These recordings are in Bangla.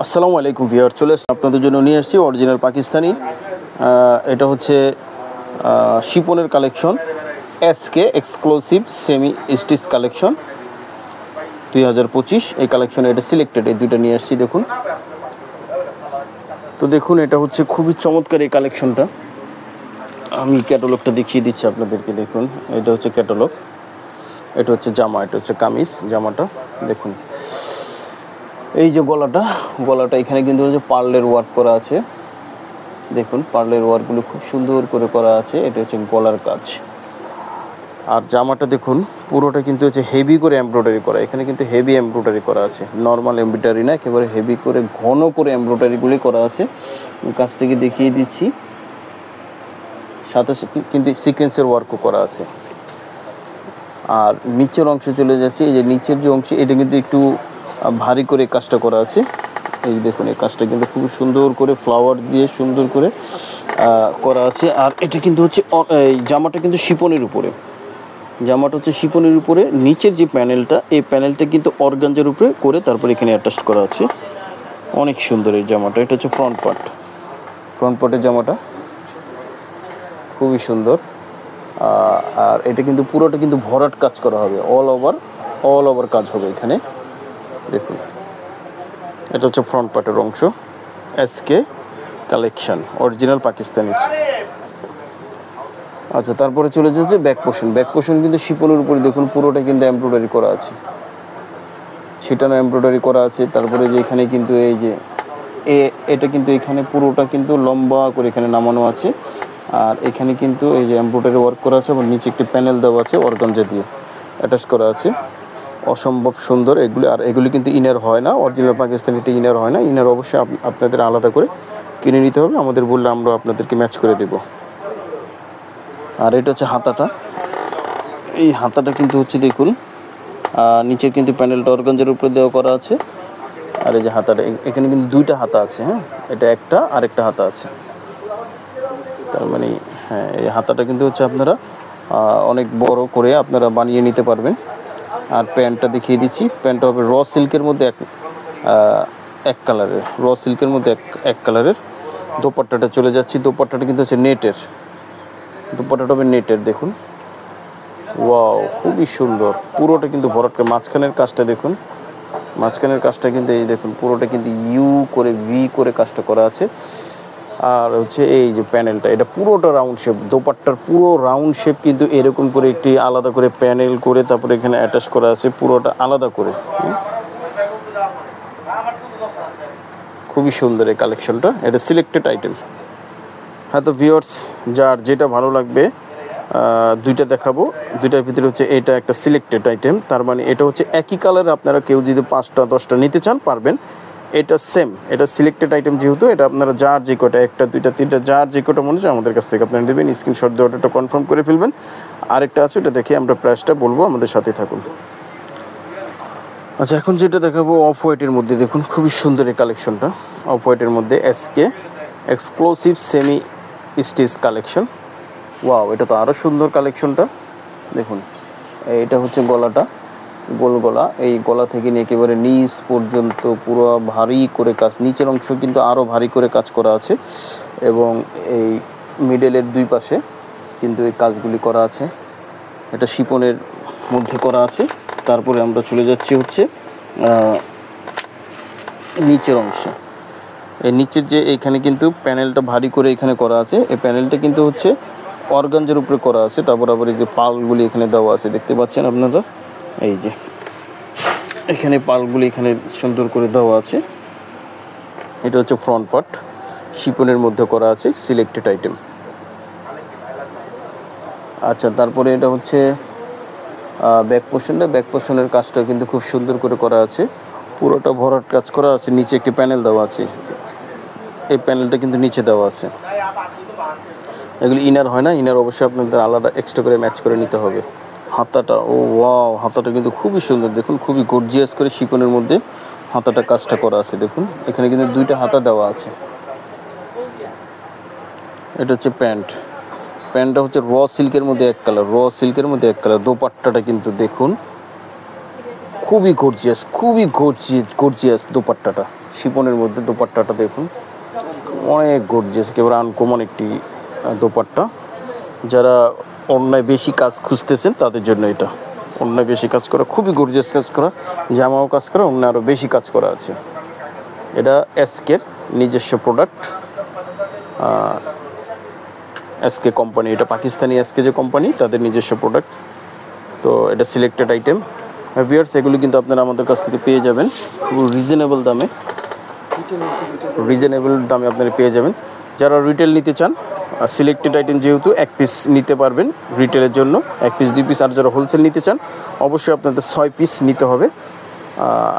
আসসালামু আলাইকুম ভিউয়ার, চলে আসছি আপনাদের জন্য নিয়ে আসছি অরিজিনাল পাকিস্তানি। এটা হচ্ছে শিপনের collection, SK exclusive semi stitch collection 2025। এই কালেকশনে এটা সিলেক্টেড, এই দুইটা নিয়ে আসছি। দেখুন তো দেখুন, এটা হচ্ছে খুবই চমৎকার এই কালেকশনটা। আমি ক্যাটালগটা দেখিয়ে দিচ্ছি আপনাদেরকে। দেখুন, এটা হচ্ছে ক্যাটালগ, এটা হচ্ছে জামা, এটা হচ্ছে কামিজ। জামাটা দেখুন, এই যে গলাটা এখানে কিন্তু হচ্ছে পার্লের ওয়ার্ক করা আছে। দেখুন, পার্লের ওয়ার্কগুলো খুব সুন্দর করে করা আছে। এটা হচ্ছে গলার কাজ। আর জামাটা দেখুন, পুরোটা কিন্তু হচ্ছে হেভি করে এমব্রয়ডারি করা। এখানে কিন্তু হেভি এমব্রয়ডারি করা আছে, নর্মাল এমব্রয়ডারি না, একেবারে হেভি করে ঘন করে এমব্রয়ডারিগুলি করা আছে। কাছ থেকে দেখিয়ে দিচ্ছি। সাথে কিন্তু সিকোয়েন্সের ওয়ার্কও করা আছে। আর নিচের অংশ চলে যাচ্ছে, এই যে নিচের যে অংশ, এটা কিন্তু একটু ভারী করে কাজটা করা আছে। এই দেখুন, এই কাজটা কিন্তু খুব সুন্দর করে ফ্লাওয়ার দিয়ে সুন্দর করে করা আছে। আর এটা কিন্তু হচ্ছে এই জামাটা কিন্তু শিপনের উপরে, জামাটা হচ্ছে শিপনের উপরে। নিচের যে প্যানেলটা, এই প্যানেলটা কিন্তু অর্গানজার উপরে করে তারপর এখানে অ্যাটাচ করা আছে। অনেক সুন্দর এই জামাটা। এটা হচ্ছে ফ্রন্ট পার্টের জামাটা, খুবই সুন্দর। আর এটা কিন্তু পুরোটা কিন্তু ভরাট কাজ করা হবে, অল ওভার কাজ হবে এখানে। দেখুন, এটা হচ্ছে ফ্রন্ট পার্টের অংশ, এসকে কালেকশন অরিজিনাল পাকিস্তানি। আচ্ছা, তারপরে চলে যাচ্ছে ব্যাক পোর্শন কিন্তু শিপনের উপরে দেখুন পুরোটা কিন্তু এমব্রয়ডারি করা আছে, ছিটানো এমব্রয়ডারি করা আছে। তারপরে যে এখানে কিন্তু এই যে এটা কিন্তু এখানে পুরোটা কিন্তু লম্বা করে এখানে নামানো আছে। আর এখানে কিন্তু এই যে এমব্রয়ডারি ওয়ার্ক করা আছে এবং নিচে একটি প্যানেল দেওয়া আছে অর্গানজা দিয়ে অ্যাটাচ করা আছে। অসম্ভব সুন্দর এগুলি। আর এগুলি কিন্তু ইনার হয় না, অরিজিনাল পাকিস্তানিতে ইনার হয় না। ইনার অবশ্যই আপনাদের আলাদা করে কিনে নিতে হবে, আমাদের বললে আমরা আপনাদেরকে ম্যাচ করে দেব। আর এটা হচ্ছে হাতাটা। এই হাতাটা কিন্তু হচ্ছে দেখুন, নিচের কিন্তু প্যানেলটা অর্গানজার উপরে দেওয়া করা আছে। আর এই যে হাতাটা, এখানে কিন্তু দুইটা হাতা আছে। হ্যাঁ, এটা একটা, আরেকটা হাতা আছে। তার মানে হ্যাঁ, এই হাতাটা কিন্তু হচ্ছে আপনারা অনেক বড় করে আপনারা বানিয়ে নিতে পারবেন। আর প্যান্টটা দেখিয়ে দিচ্ছি। প্যান্টটা হবে র সিল্কের মধ্যে এক কালারের, র সিল্কের মধ্যে এক কালারের। দোপাট্টাটা চলে যাচ্ছি। দোপাট্টাটা কিন্তু হচ্ছে নেটের, দোপাট্টাটা হবে নেটের। দেখুন, ওয়াও, খুবই সুন্দর। পুরোটা কিন্তু ভরাট। মাঝখানের কাজটা দেখুন, মাঝখানের কাজটা কিন্তু এই দেখুন, পুরোটা কিন্তু ইউ করে ভি করে কাজটা করা আছে। আর হচ্ছে এই যে প্যানেলটা, এটা পুরোটা রাউন্ড শেপ। দোপাট্টার পুরো রাউন্ড শেপ কিন্তু এরকম করে একটি আলাদা করে প্যানেল করে তারপরে এখানে অ্যাটাচ করা আছে, পুরোটা আলাদা করে। খুবই সুন্দর এই কালেকশনটা। এটা সিলেক্টেড আইটেম। হ্যাঁ, তো ভিউয়ার্স, যার যেটা ভালো লাগবে দুইটা দেখাবো। দুইটার ভিতরে হচ্ছে এটা একটা সিলেক্টেড আইটেম। তার মানে এটা হচ্ছে একই কালার। আপনারা কেউ যদি 5টা 10টা নিতে চান পারবেন। এটা সেম, এটা সিলেক্টেড আইটেম যেহেতু, এটা আপনারা যার যে কটা, 1টা 2টা 3টা, যার যে কটা মনে হচ্ছে আমাদের কাছ থেকে আপনারা নেবেন। স্ক্রিনশট দিয়ে অর্ডারটা কনফার্ম করে ফেলবেন। আরেকটা আছে, এটা দেখে আমরা প্রাইসটা বলবো, আমাদের সাথে থাকুন। আচ্ছা, এখন যেটা দেখাবো অফ হোয়াইটের মধ্যে। দেখুন, খুবই সুন্দর এই কালেকশনটা। অফ হোয়াইটের মধ্যে SK exclusive semi stitch collection. Wow, এটা তো আরও সুন্দর কালেকশনটা। দেখুন, এটা হচ্ছে গলাটা, গোল গলা। এই গলা থেকে নিয়ে একেবারে নিচ পর্যন্ত পুরো ভারী করে কাজ। নিচের অংশ কিন্তু আরও ভারী করে কাজ করা আছে এবং এই মিডলের দুই পাশে কিন্তু এই কাজগুলি করা আছে। এটা শিপনের মধ্যে করা আছে। তারপরে আমরা চলে যাচ্ছি হচ্ছে নিচের অংশে। এই নিচের যে এইখানে কিন্তু প্যানেলটা ভারী করে এখানে করা আছে। এই প্যানেলটা কিন্তু হচ্ছে অর্গানজার উপরে করা আছে। তারপর আবার এই যে পালগুলি এখানে দেওয়া আছে, দেখতে পাচ্ছেন আপনারা। এই যে এখানে পালগুলি এখানে সুন্দর করে দেওয়া আছে। এটা হচ্ছে ফ্রন্ট পার্ট, শিপনের মধ্যে করা আছে, সিলেক্টেড আইটেম। আচ্ছা, তারপরে এটা হচ্ছে ব্যাক পোর্শনের কাজটা কিন্তু খুব সুন্দর করে করা আছে। পুরোটা ভরাট কাজ করা আছে। নিচে একটি প্যানেল দেওয়া আছে, এই প্যানেলটা কিন্তু নিচে দেওয়া আছে। এগুলি ইনার হয় না, ইনার অবশ্যই আপনাদের আলাদা এক্সট্রা করে ম্যাচ করে নিতে হবে। হাতাটা, ও ওয়াও, হাতাটা কিন্তু খুবই সুন্দর। দেখুন, খুবই গর্জিয়াস করে শিপনের মধ্যে হাতাটা কাজটা করা আছে। দেখুন, এখানে কিন্তু দুইটা হাতা দেওয়া আছে। এটা হচ্ছে প্যান্টটা হচ্ছে র সিল্কের মধ্যে এক কালার, দোপাট্টাটা কিন্তু দেখুন খুবই গর্জিয়াস দোপাট্টাটা, শিপনের মধ্যে দোপাট্টাটা দেখুন, অনেক গর্জিয়াস, একেবারে আনকমন একটি দোপাট্টা। যারা অন্যায় বেশি কাজ খুঁজতেছেন তাদের জন্য এটা। অন্যায় বেশি কাজ করা, খুবই গর্জিয়াস কাজ করা, জামাও কাজ করা, অন্য আরও বেশি কাজ করা আছে। এটা এসকের নিজস্ব প্রোডাক্ট, এসকে কোম্পানি, এটা পাকিস্তানি এসকে যে কোম্পানি তাদের নিজস্ব প্রোডাক্ট। তো এটা সিলেক্টেড আইটেম ভিউয়ার্স, এগুলো কিন্তু আপনারা আমাদের কাছ থেকে পেয়ে যাবেন খুব রিজনেবল দামে আপনারা পেয়ে যাবেন। যারা রিটেল নিতে চান, সিলেক্টেড আইটেম যেহেতু এক পিস নিতে পারবেন রিটেলের জন্য, 1 পিস 2 পিস, আর যারা হোলসেল নিতে চান অবশ্যই আপনাদের 6 পিস নিতে হবে।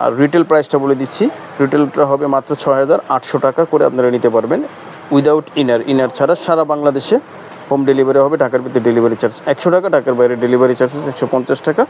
আর রিটেল প্রাইসটা বলে দিচ্ছি, রিটেলটা হবে মাত্র 6,800 টাকা করে আপনারা নিতে পারবেন উইদাউট ইনার ছাড়া। সারা বাংলাদেশে হোম ডেলিভারি হবে, ঢাকার ভিতরে ডেলিভারি চার্জ 100 টাকা, ঢাকার বাইরে ডেলিভারি চার্জ 150 টাকা।